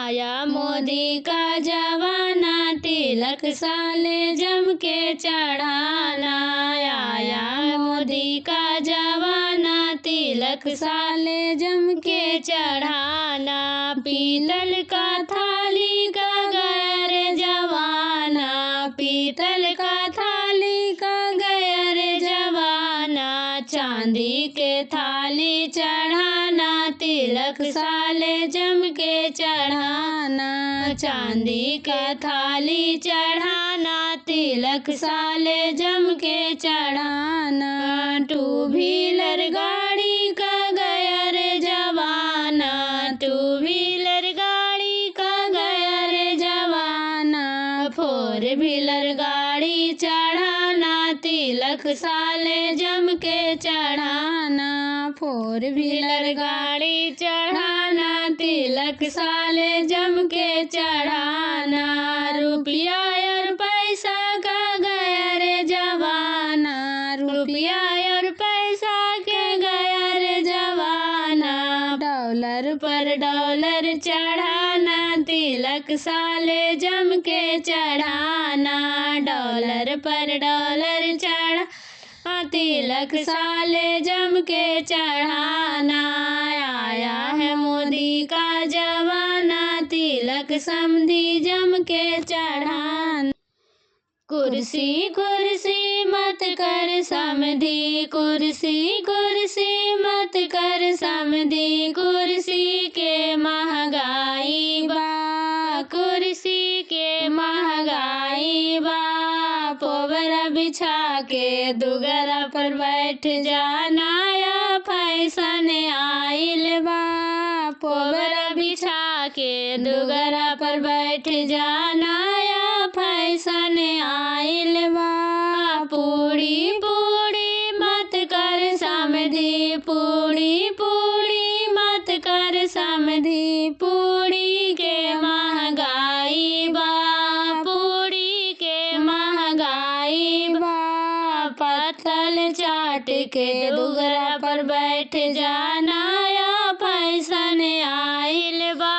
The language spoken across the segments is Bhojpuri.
आया मोदी का जमाना, तिलक साले जम के चढ़ाना। आया मोदी का जमाना, तिलक साले जम के चढ़ाना। पीतल का थाली का गया रे जमाना, पीतल का थाली का गया रे जमाना। चांदी के थाली चढ़ाना, तिलक साले जम के चढ़ाना। चांदी का थाली चढ़ाना, तिलक साले जम के चढ़ाना। टू व्हीलर गाड़ी का गया रे जमाना, टू व्हीलर गाड़ी का गया रे जमाना। फोर व्हीलर गाड़ी चढ़ाना, तिलक साले जम के चढ़ाना। फोर व्हीलर गाड़ी चढ़ाना, तिलक साले जम के चढ़ाना। रुपया और पैसा का गया रे जमाना, रुपया और पैसा के गया रे जमाना। डॉलर पर डॉलर चढ़ाना, तिलक साले जम के चढ़ाना। डॉलर पर डॉलर चढ़ा, तिलक साले जम के चढ़ाना। आया है मोदी का जमाना, तिलक समधी जम के चढ़ाना। कुर्सी कुर्सी मत कर समधी, कुर्सी कुर्सी मत कर समधी। कुर्सी के महंगाई बा, कुर्सी के महंगाई बा। पोवरा बिछा के दुगरा पर बैठ जाना, या फैशन आइल बा। पोवरा बिछा के दुगरा पर बैठ जाना, या फैशन आइल बा। पूड़ी पूड़ी मत कर समधी, पूड़ी पूड़ी मत कर समधी। पूड़ी के महंगाई बा, पूड़ी के महंगाई बा। पत्तल चाट के दुगरा पर बैठ जाना, या फैशन आइल बा।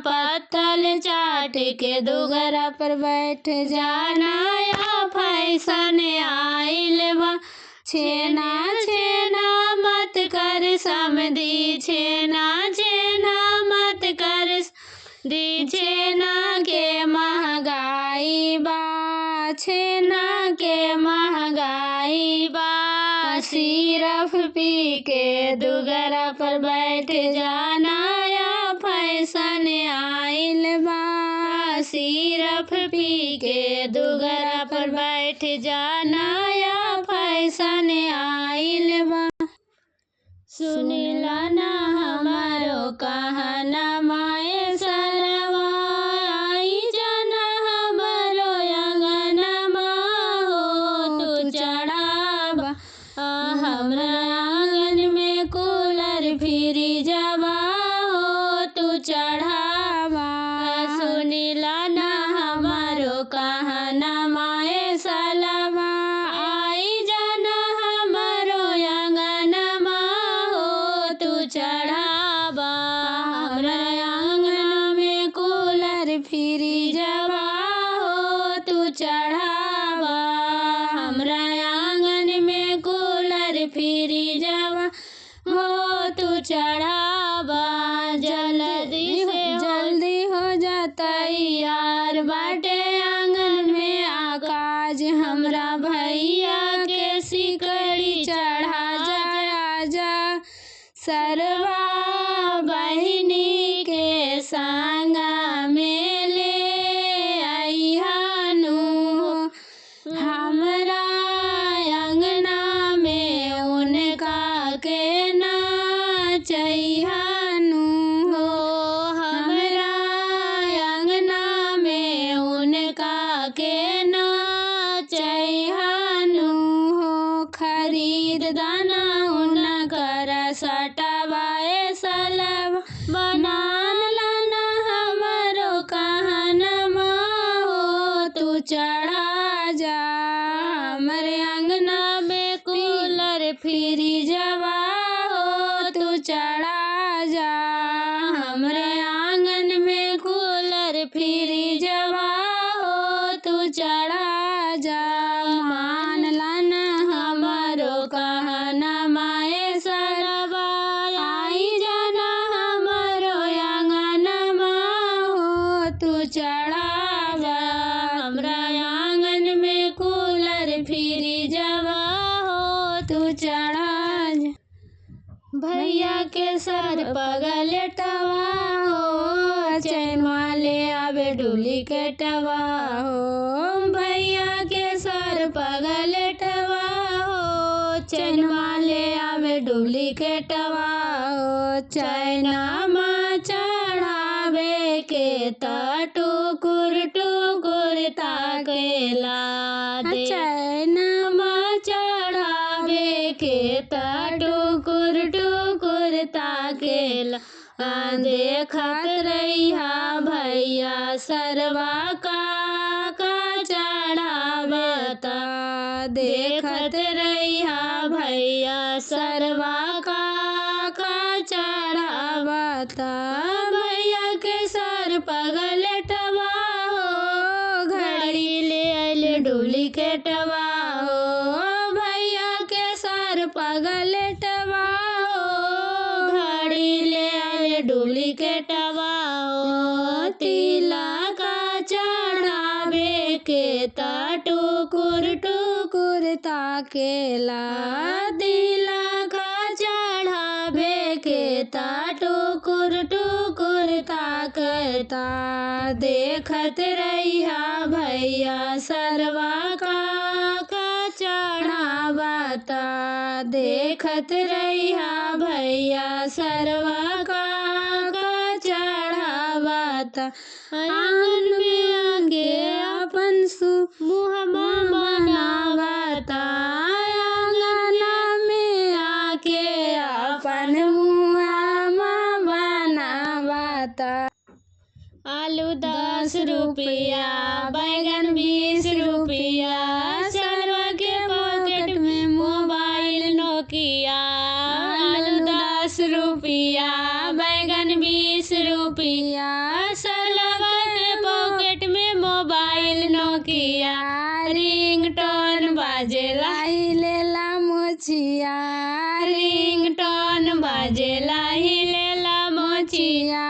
पत्तल चाट के दुगरा पर बैठ जाना, या फैशन आइल बा। छेना छेना मत कर समधी, छेना छेना मत कर दी। छेना के महंगाई बा, छेना के महंगाई बा। सिरफ पी के दुगरा पर बैठ जाना, या फैशन आइल बा। सिरफ पी के दुगरा पर बैठ जाना, या फैशन आइल बा। सुनिला ना हमारो कहना माए सरवा, आई जाना हमारो अंगनमा हो। तू चढ़ावा हमरा आंगन में कूलर फ्रिज जवा हो, तू चढ़ावा। सुनिला ना हमारो कहना माए सलवा, आई जाना हमारो अंगनमा हो। तू चढ़ावा हमरा चढ़ावा। हमरा आंगन में कूलर फ्रिजवा हो तू चढ़ा। भैया के सर पगलेटवा हो चैनवा ले आवे डुप्लीकेटवा हो। भैया के सर पगलेटवा हो चैनवा ले आवे डुप्लीकेटवा हो। चैनमा चढ़ावे के त टुकुर टुकुर ताकेला दे। चैनमा चढ़ावे के त टुकुर टुकुर ताकेला देखत रहिया भैया सरवा का चढ़ावता। देखत रहिया भैया सरवा का चढ़ावता। भैया के सर पगलेटवा हो घड़ी ले आइले डुप्लीकेटवा हो। भैया के सर पगलेटवा हो घड़ी ले आइले डुप्लीकेटवा हो। तिलक चढ़ावे के त टुकुर टुकुर ताकेला। तिलक चढ़ावे के त टुकुर टुकुर ताकता। देखत रहिया भैया सरवा का चढ़ावता। देखत रहिया भैया सरवा का चढ़ावता। आंगन में आके अपन मुहमा बनावता। आंगन में आके अपन मुहमा बनावता। आलू 10 रुपया बैगन 20 रुपया सरवा के पॉकेट में मोबाइल नोकिया। आलू 10 रुपया बैगन 20 रुपया सरवा के पॉकेट में मोबाइल नोकिया। रिंगटोन बाजेला हिलेला मोचिया। रिंगटोन बाजेला हिलेला मोचिया।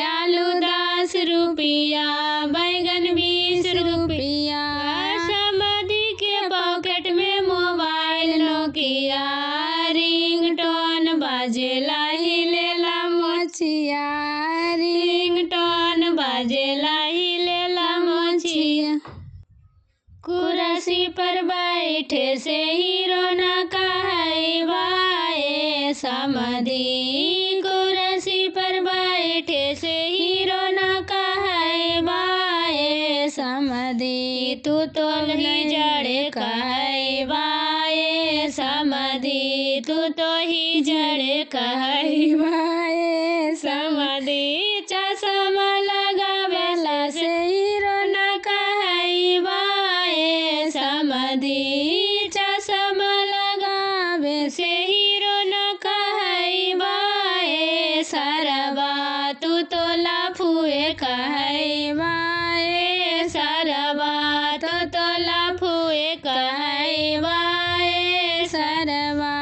आलू 10 रुपया बैगन 20 रुपया समधी के पॉकेट में मोबाइल नोकिया। रिंगटोन बाजेला हिलेला मोचिया। रिंगटोन बाजेला हिलेला मोचिया। कुर्सी पर बैठे से हीरो न कहैबा ए समधी। कुर्सी पर बैठे से हीरो न कहैबा ए समधी। तू तो ही जड़े कहैबा ए समधी। तू तो ही जड़े कहैबा ए समधी। चश्मा लगावेला से हीरो न कहैबा ए समधी। चश्मा लगावे से हीरो न कहैबा ए सरवा। तू तो लफुए कहैबा ए सरवा। तू तो लफुए कहैबा ए सरवा।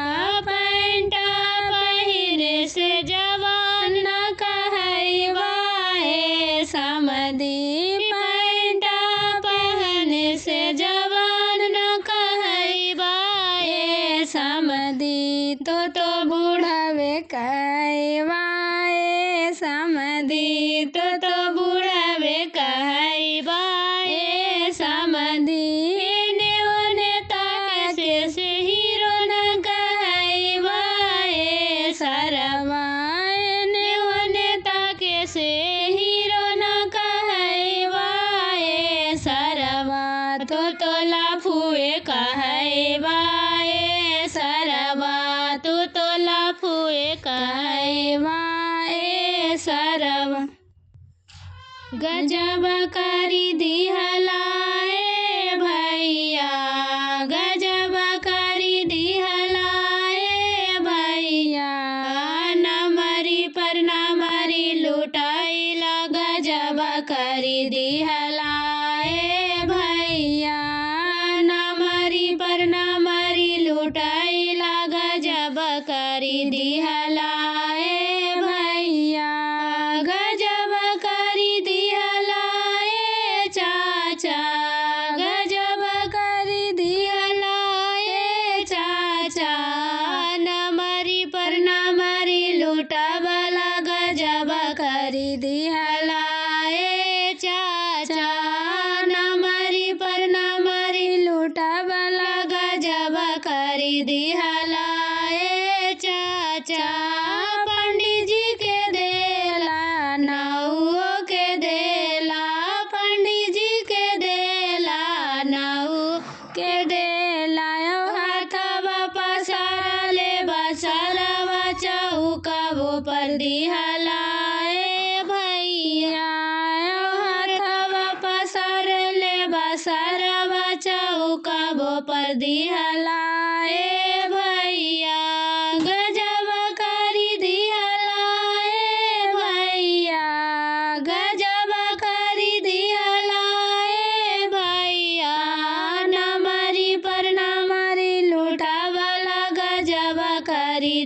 पैंट पहिरे से जवान न कहैबा ए समधी। पैंट पहने से जवान न कहैबा ए समधी। तो बूढ़ावे कहैबा ए समधी। तो बूढ़ावे कहैबा ए समधी। एने ओने ताके से हीरो न कहैबा ए सरवा। एने ओने ताके से हीरो न कहैबा ए सरवा। तो लफुए कहैबा ए सरवा। तू तो लफुए कहैबा ए सरवा। गजब करी दिहला ए भैया। गजब करी दिहला ए भैया। नमरी पर नमरी लुटाइला। गजब करी दिहला ए भैया। नमरी पर नमरी लुटाइला। गजब करी दिहला ए भैया। गजब करी दिहला दिहलाए चाचा नमरी पर नमरी लुटावला गजब करी दिहलाए चाचा पंडित जी के देला नौओ के देला पंडित जी के देला नौ के देला हाथवा पसारले बसरवा चौकबो पर दिहलाए भैया हाथवा पसारले बसरवा चौकबो पर दिहलाए भैया गजब करी दिहलाए भैया गजब करी दिहलाए भैया नमरी पर नमरी लुटावला गजब करी